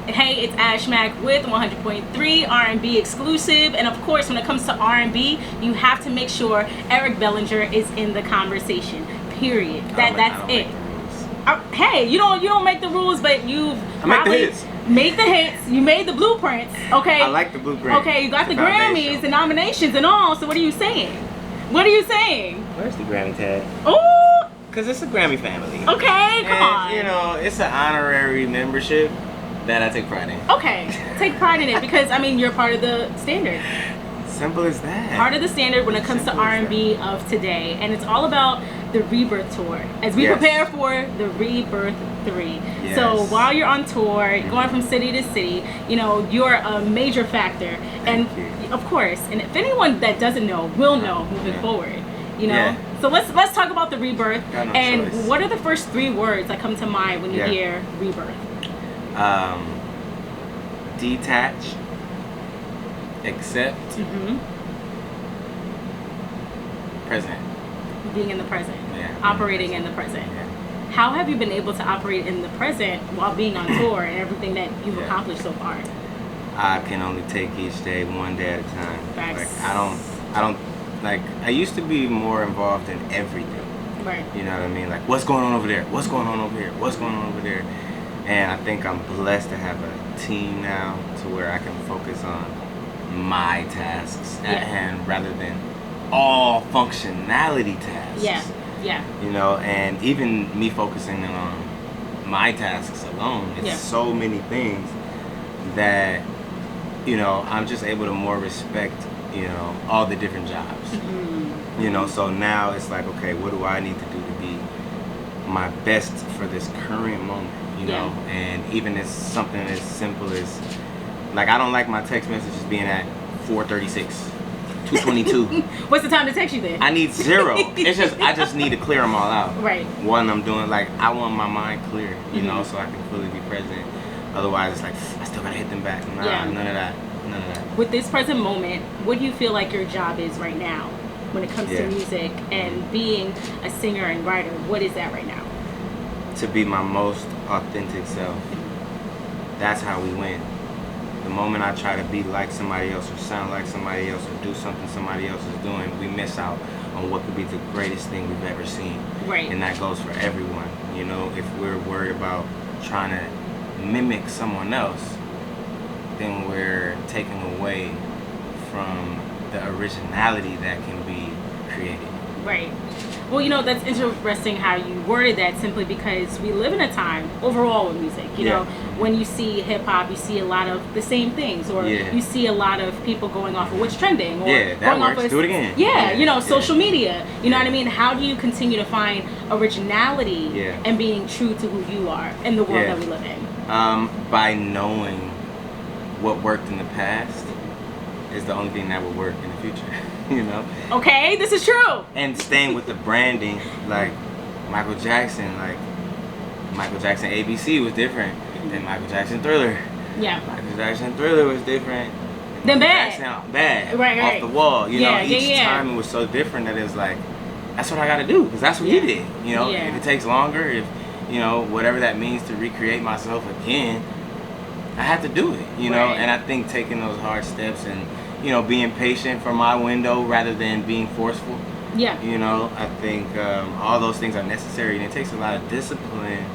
Hey, it's AshMac with 100.3 R&B Exclusive, and of course, when it comes to R&B, you have to make sure Eric Bellinger is in the conversation. Period. That's it. Hey, you don't make the rules, but you've probably make the hits. You made the blueprints. Okay. I like the blueprint. Okay, you got the Grammys, the nominations, and all. So what are you saying? What are you saying? Where's the Grammy tag? Oh. Because it's a Grammy family. Okay, come on. You know, it's an honorary membership that I take pride in. Okay, take pride in it because, I mean, you're part of the standard. Simple as that. Part of the standard when it comes to R&B of today. And it's all about the Rebirth tour as we prepare for the Rebirth 3. Yes. So while you're on tour, going from city to city, you know, you're a major factor. Thank and you. Of course, and if anyone that doesn't know will know moving forward. You know, so let's talk about the Rebirth. And choice. What are the first 3 words that come to mind when you hear Rebirth? Detach, accept, present. Being in the present, operating in the present. How have you been able to operate in the present while being on tour and everything that you've accomplished so far? I can only take each day one day at a time. Facts. Like I don't like, I used to be more involved in everything. Right. You know what I mean? Like, what's going on over there? What's going on over here? What's going on over there? And I think I'm blessed to have a team now to where I can focus on my tasks at hand rather than all functionality tasks. Yeah. You know, and even me focusing on my tasks alone, it's so many things that, you know, I'm just able to more respect, you know, all the different jobs. You know, so now it's like, okay, what do I need to do to be my best for this current moment, you know? And even as something as simple as, like, I don't like my text messages being at 4:36, 2:22. What's the time to text you then? I need 0. It's just, I just need to clear them all out. Right. One, I'm doing, like, I want my mind clear, you know, so I can fully be present. Otherwise, it's like, I still gotta hit them back. Nah, none of that. None of that. With this present moment, what do you feel like your job is right now when it comes to music and being a singer and writer? What is that right now? To be my most authentic self. That's how we win. The moment I try to be like somebody else or sound like somebody else or do something somebody else is doing, we miss out on what could be the greatest thing we've ever seen. Right. And that goes for everyone. You know, if we're worried about trying to mimic someone else, then we're taking away from the originality that can be created. Right. Well, you know, that's interesting how you worded that, simply because we live in a time overall with music, you know, when you see hip hop, you see a lot of the same things, or you see a lot of people going off of what's trending, or that going works. off of, do it again. You know, social media, you know what I mean? How do you continue to find originality and being true to who you are in the world that we live in? By knowing what worked in the past is the only thing that will work in the future. You know? Okay, this is true. And staying with the branding, like Michael Jackson ABC was different than Michael Jackson Thriller. Yeah. Michael Jackson Thriller was different than Bad. Right. Off the wall. You know, each time it was so different that it was like, that's what I gotta do, because that's what he did. You know, if it takes longer, if, you know, whatever that means to recreate myself again, I have to do it, you know? And I think taking those hard steps and, you know, being patient for my window rather than being forceful. Yeah. You know, I think all those things are necessary, and it takes a lot of discipline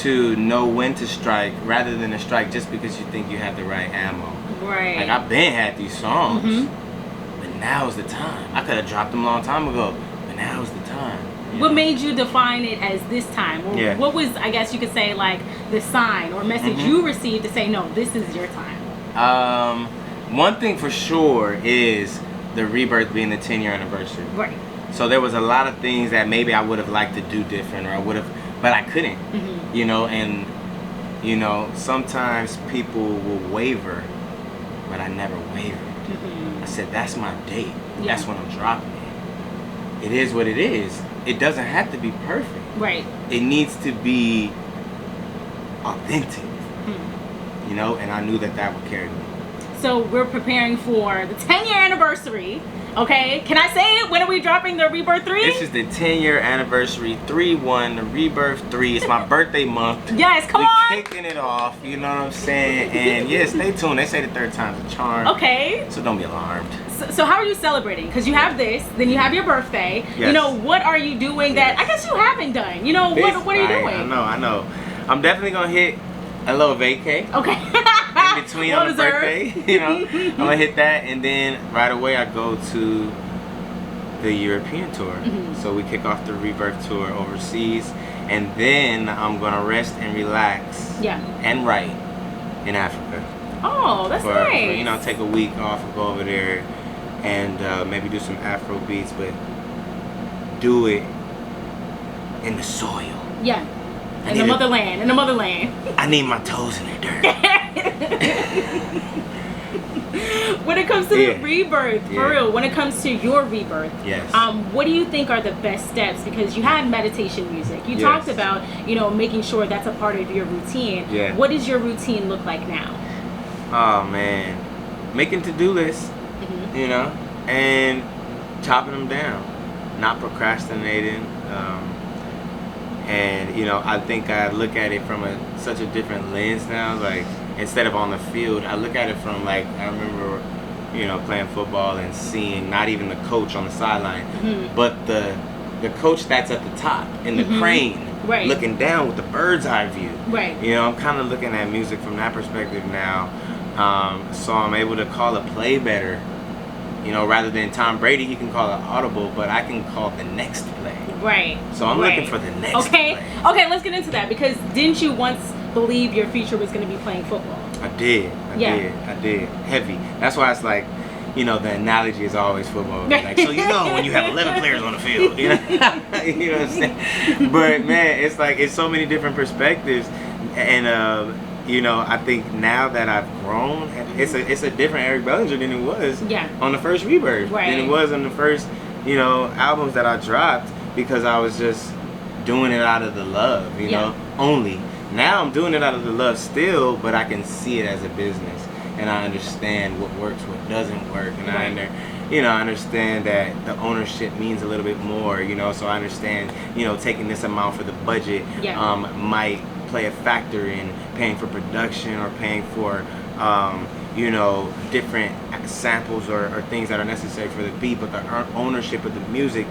to know when to strike rather than to strike just because you think you have the right ammo. Right. Like, I've been had these songs, but now is the time. I could have dropped them a long time ago, but now is the time. What made you define it as this time? Or what was, I guess you could say, like, the sign or message you received to say, no, this is your time? One thing for sure is the Rebirth being the 10-year anniversary. Right. So there was a lot of things that maybe I would have liked to do different, or I would have, but I couldn't. You know, and, you know, sometimes people will waver, but I never wavered. I said, that's my date. That's when I'm dropping it. It is what it is. It doesn't have to be perfect. Right. It needs to be authentic. You know, and I knew that would carry me. So we're preparing for the 10-year anniversary, Okay, can I say it? When are we dropping the Rebirth 3? This is the 10-year anniversary, 3/1, the Rebirth 3. It's my birthday month. Yes, come on. We're kicking it off, you know what I'm saying? And yeah, stay tuned. They say the third time's a charm. Okay. So don't be alarmed. So how are you celebrating? Because you have this, then you have your birthday. Yes. You know, what are you doing that I guess you haven't done? You know, what are you doing? I know. I'm definitely going to hit a little vacay. Okay. In between on the birthday, you know. I'm going to hit that, and then right away I go to the European tour. So we kick off the Rebirth tour overseas, and then I'm going to rest and relax and write in Africa. Oh, that's nice. For, you know, take a week off and go over there and maybe do some Afro beats, but do it in the soil. Yeah. In the motherland. I need my toes in the dirt. When it comes to the Rebirth, for real, when it comes to your Rebirth, what do you think are the best steps? Because you had meditation music. You talked about, you know, making sure that's a part of your routine. Yeah. What does your routine look like now? Oh man, making to-do lists, you know, and chopping them down, not procrastinating. And you know, I think I look at it from such a different lens now. Like, instead of on the field, I look at it from, like, I remember, you know, playing football and seeing not even the coach on the sideline, but the coach that's at the top in the crane, looking down with the bird's eye view. You know, I'm kind of looking at music from that perspective now. So I'm able to call a play better. You know, rather than Tom Brady, he can call an audible, but I can call the next play. So I'm looking for the next play. Okay, let's get into that, because didn't you once believe your future was going to be playing football? I did. Heavy. That's why it's like, you know, the analogy is always football. Like, so you know when you have 11 players on the field, you know, you know what I'm saying? But man, it's like, it's so many different perspectives, and you know, I think now that I've grown, it's a different Eric Bellinger than it was on the first Rebirth, than it was on the first, you know, albums that I dropped, because I was just doing it out of the love, you know, only. Now I'm doing it out of the love still, but I can see it as a business, and I understand what works, what doesn't work, and I understand that the ownership means a little bit more, you know, so I understand, you know, taking this amount for the budget might play a factor in paying for production or paying for you know, different samples or things that are necessary for the beat, but the ownership of the music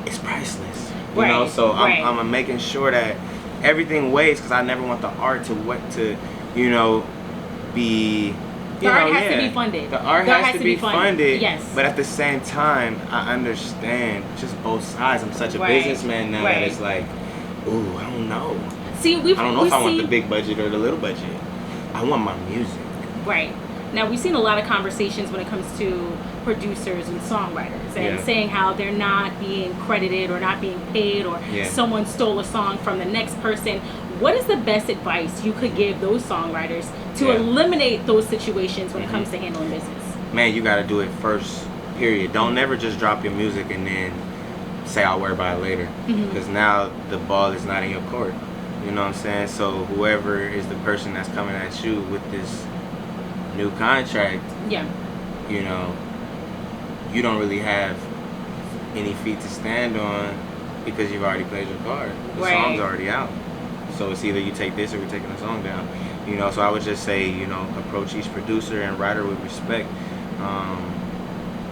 is priceless, you know. So I'm making sure that everything weighs, because I never want the art to you know, be, the art has to be funded. The art has to be funded. Yes. But at the same time, I understand just both sides. I'm such a businessman now that it's like, ooh, I don't know. See, I don't know if I want the big budget or the little budget. I want my music. Now, we've seen a lot of conversations when it comes to producers and songwriters, and saying how they're not being credited or not being paid, or someone stole a song from the next person. What is the best advice you could give those songwriters to eliminate those situations when it comes to handling business? Man, you got to do it first, period. Don't never just drop your music and then say I'll worry about it later, because now the ball is not in your court. You know what I'm saying? So whoever is the person that's coming at you with this new contract, you know, you don't really have any feet to stand on, because you've already played your card. The song's already out. So it's either you take this or we're taking the song down. You know, so I would just say, you know, approach each producer and writer with respect.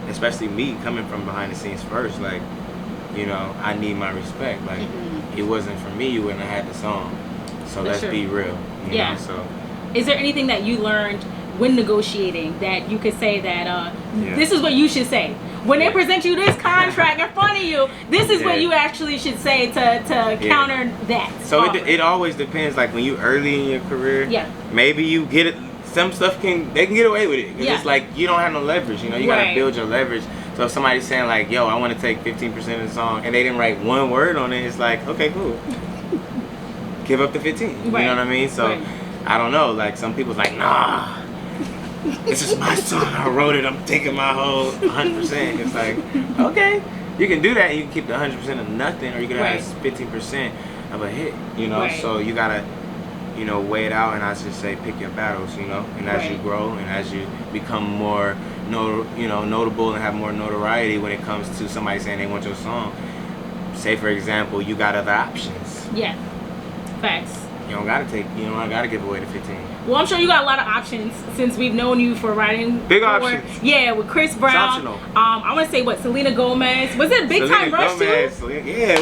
Especially me, coming from behind the scenes first, like, you know, I need my respect. Like, it wasn't for me, you wouldn't have had the song. So let's be real. You know, so. Is there anything that you learned when negotiating that you could say that this is what you should say? When they present you this contract in front of you, this is what you actually should say to counter that. So it always depends. Like, when you early in your career, maybe you get it. Some stuff they can get away with it. Cause it's like, you don't have no leverage. You know, you gotta build your leverage. So if somebody's saying like, yo, I want to take 15% of the song, and they didn't write one word on it, it's like, okay, cool. Give up the 15. You know what I mean? So I don't know. Like, some people's like, nah. This is my song. I wrote it. I'm taking my whole 100%. It's like, okay, you can do that. You can keep the 100% of nothing, or you can have 15% of a hit. You know, so you gotta you know, weigh it out, and I just say pick your battles, you know. And as you grow and as you become more, notable and have more notoriety when it comes to somebody saying they want your song. Say for example, you got other options. Yeah. Facts. You don't gotta give away the 15. Well, I'm sure you got a lot of options since we've known you for writing. Big options. Yeah, with Chris Brown. I want to say what, Selena Gomez. Was it Big Time Rush too? Yeah.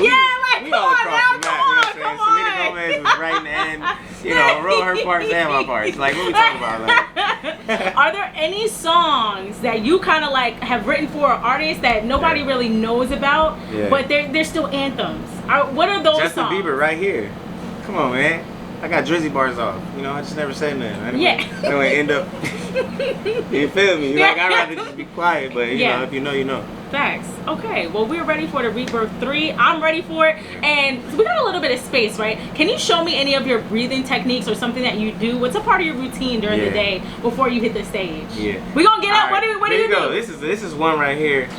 We all across the map. You know what I'm saying? Selena Gomez was writing and wrote her parts and my parts. Like, what we talking about? Like, are there any songs that you kind of like have written for artists that nobody really knows about, but they're still anthems? What are those Justin songs? Bieber right here. Come on, man. I got Drizzy bars off. I just never say nothing. I don't end up. You feel me? Like, I'd rather just be quiet, but you know, if you know, you know. Facts. Okay, well, we're ready for the Rebirth 3. I'm ready for it. And we got a little bit of space, right? Can you show me any of your breathing techniques or something that you do? What's a part of your routine during the day before you hit the stage? Yeah. We're going to get up. Right. What do you do? This is one right here.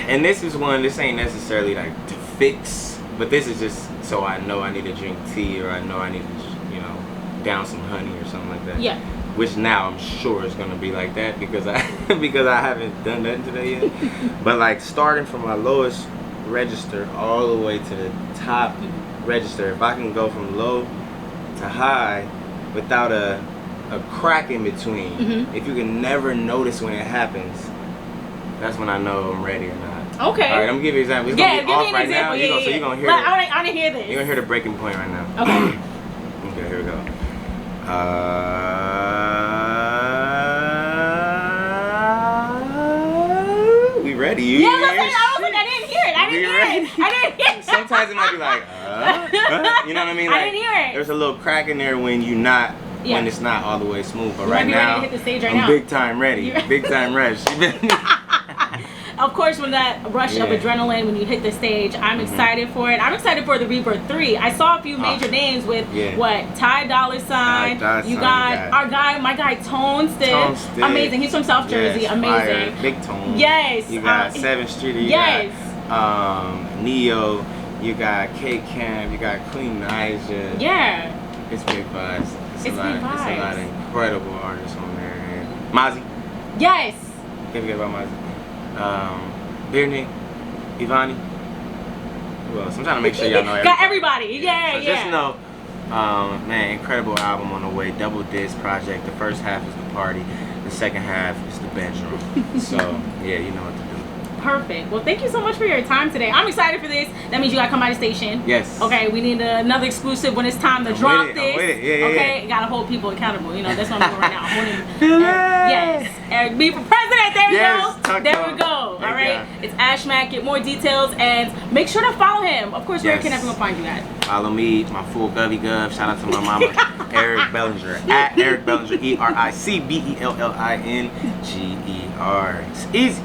And this ain't necessarily like to fix, but this is just so I know I need to drink tea, or I know I need to, down some honey or something like that. Yeah. Which now I'm sure is gonna be like that because I haven't done nothing today yet. But like starting from my lowest register all the way to the top register, if I can go from low to high without a crack in between, if you can never notice when it happens, that's when I know I'm ready or not. Okay. All right, I'm gonna give you an example. It's gonna be off right now. So you're gonna hear. I want to hear this. You're gonna hear the breaking point right now. Okay. Okay, here we go. We ready? I didn't hear it. Sometimes it might be like, you know what I mean? Like, I didn't hear it. There's a little crack in there when when it's not all the way smooth. But right now, to hit the stage I'm big time ready. Big time rush. Of course, when that rush of adrenaline, when you hit the stage, I'm excited for it. I'm excited for the Rebirth 3. I saw a few major names with Ty Dolla $ign. You got my guy Tone Stiff. Amazing. He's from South Jersey. Amazing. Fire. Big Tone. Yes. You got 7th Street. You got Neo. You got K Camp. You got Queen Naija. Yeah. It's big vibes. It's a lot of incredible artists on there. And Mozzie. Yes. Can't forget about Mozzie. Birney, Ivani. Well, I'm trying to make sure y'all know everybody. Got everybody. So just know, man, incredible album on the way. Double disc project. The first half is the party. The second half is the bedroom. So yeah, you know what to do. Perfect. Well, thank you so much for your time today. I'm excited for this. That means you gotta come by the station. Yes. Okay, we need another exclusive when it's time to drop this. I'm with it. Yeah, okay, gotta hold people accountable. That's what I'm doing right now. Yes. Eric B for president. There we go. There we go. All right. It's AshMac. Get more details and make sure to follow him. Of course, where can everyone find you at? Follow me, my full Govy Gov. Shout out to my mama, Eric Bellinger. At Eric Bellinger, EricBellinger. It's easy.